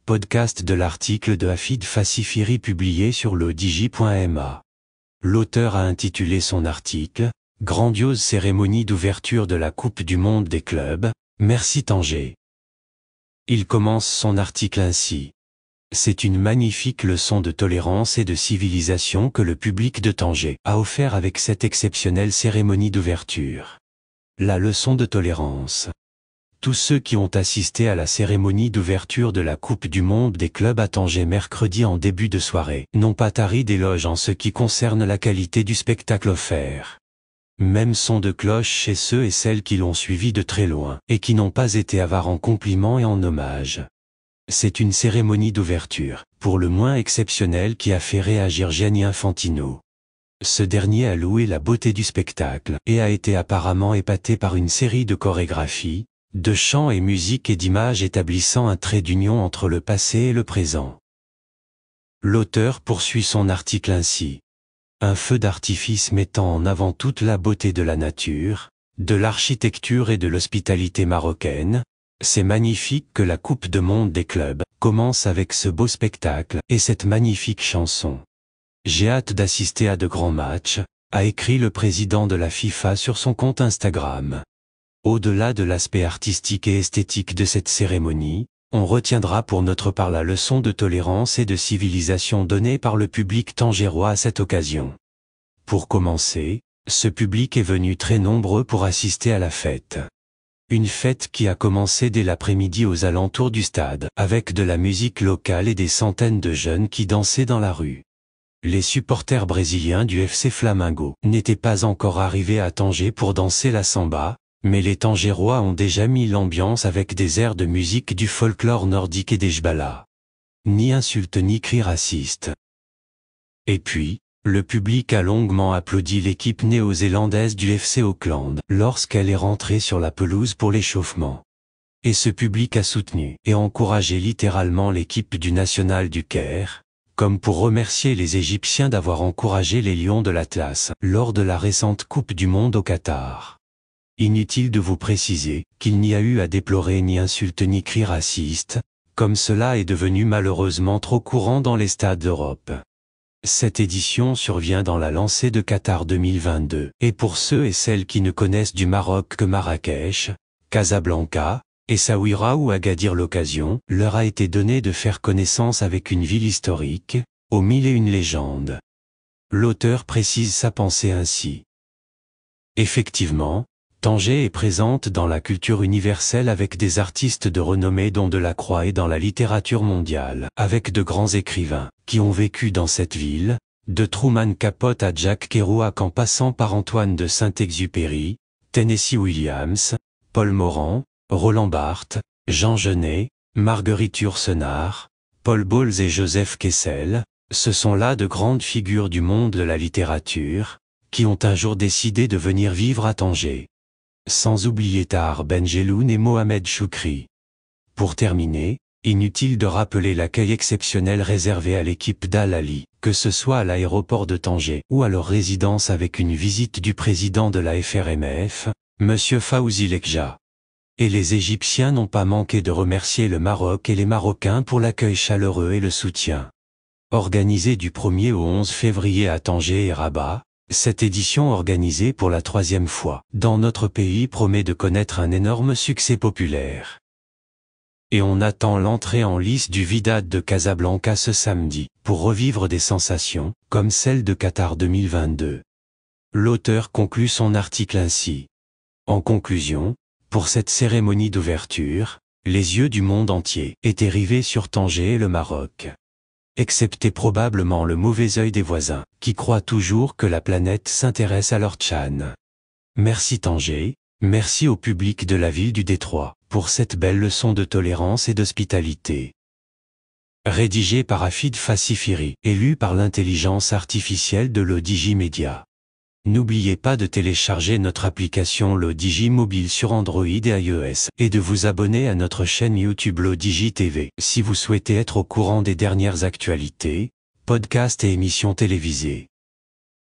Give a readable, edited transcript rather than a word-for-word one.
podcast de l'article de Hafid Fassifiri publié sur le-digi.ma. L'auteur a intitulé son article « Grandiose cérémonie d'ouverture de la Coupe du Monde des clubs, merci Tanger ». Il commence son article ainsi. C'est une magnifique leçon de tolérance et de civilisation que le public de Tanger a offert avec cette exceptionnelle cérémonie d'ouverture. La leçon de tolérance. Tous ceux qui ont assisté à la cérémonie d'ouverture de la Coupe du Monde des clubs à Tanger mercredi en début de soirée n'ont pas tari d'éloges en ce qui concerne la qualité du spectacle offert. Même son de cloche chez ceux et celles qui l'ont suivi de très loin et qui n'ont pas été avares en compliments et en hommages. C'est une cérémonie d'ouverture, pour le moins exceptionnelle, qui a fait réagir Gianni Infantino. Ce dernier a loué la beauté du spectacle et a été apparemment épaté par une série de chorégraphies, de chants et musique et d'images établissant un trait d'union entre le passé et le présent. L'auteur poursuit son article ainsi. Un feu d'artifice mettant en avant toute la beauté de la nature, de l'architecture et de l'hospitalité marocaine, c'est magnifique que la Coupe du Monde des clubs commence avec ce beau spectacle et cette magnifique chanson. J'ai hâte d'assister à de grands matchs, a écrit le président de la FIFA sur son compte Instagram. Au-delà de l'aspect artistique et esthétique de cette cérémonie, on retiendra pour notre part la leçon de tolérance et de civilisation donnée par le public tangérois à cette occasion. Pour commencer, ce public est venu très nombreux pour assister à la fête. Une fête qui a commencé dès l'après-midi aux alentours du stade, avec de la musique locale et des centaines de jeunes qui dansaient dans la rue. Les supporters brésiliens du FC Flamengo n'étaient pas encore arrivés à Tanger pour danser la samba, mais les Tangérois ont déjà mis l'ambiance avec des airs de musique du folklore nordique et des jbala. Ni insulte ni cris racistes. Et puis, le public a longuement applaudi l'équipe néo-zélandaise du FC Auckland lorsqu'elle est rentrée sur la pelouse pour l'échauffement. Et ce public a soutenu et encouragé littéralement l'équipe du National du Caire, comme pour remercier les Égyptiens d'avoir encouragé les Lions de l'Atlas lors de la récente Coupe du Monde au Qatar. Inutile de vous préciser qu'il n'y a eu à déplorer ni insultes ni cris racistes, comme cela est devenu malheureusement trop courant dans les stades d'Europe. Cette édition survient dans la lancée de Qatar 2022, et pour ceux et celles qui ne connaissent du Maroc que Marrakech, Casablanca, Essaouira ou Agadir, l'occasion leur a été donnée de faire connaissance avec une ville historique, aux mille et une légendes. L'auteur précise sa pensée ainsi. Effectivement, Tanger est présente dans la culture universelle avec des artistes de renommée dont Delacroix et dans la littérature mondiale, avec de grands écrivains, qui ont vécu dans cette ville, de Truman Capote à Jack Kerouac en passant par Antoine de Saint-Exupéry, Tennessee Williams, Paul Morand, Roland Barthes, Jean Genet, Marguerite Yourcenar, Paul Bowles et Joseph Kessel, ce sont là de grandes figures du monde de la littérature, qui ont un jour décidé de venir vivre à Tanger. Sans oublier Tahar Ben Jelloun et Mohamed Choukri. Pour terminer, inutile de rappeler l'accueil exceptionnel réservé à l'équipe d'Al Ahly, que ce soit à l'aéroport de Tanger ou à leur résidence avec une visite du président de la FRMF, M. Fawzi Lekja. Et les Égyptiens n'ont pas manqué de remercier le Maroc et les Marocains pour l'accueil chaleureux et le soutien. Organisée du 1er au 11 février à Tanger et Rabat, cette édition organisée pour la 3e fois dans notre pays promet de connaître un énorme succès populaire. Et on attend l'entrée en lice du Wydad de Casablanca ce samedi, pour revivre des sensations, comme celle de Qatar 2022. L'auteur conclut son article ainsi. En conclusion, pour cette cérémonie d'ouverture, les yeux du monde entier étaient rivés sur Tanger et le Maroc. Excepté probablement le mauvais œil des voisins, qui croient toujours que la planète s'intéresse à leur tchan. Merci Tanger, merci au public de la ville du Détroit, pour cette belle leçon de tolérance et d'hospitalité. Rédigé par Hafid Fassifiri, et lu par l'intelligence artificielle de le-digi Media. N'oubliez pas de télécharger notre application le-digi mobile sur Android et iOS, et de vous abonner à notre chaîne YouTube le-digi TV, si vous souhaitez être au courant des dernières actualités, podcasts et émissions télévisées.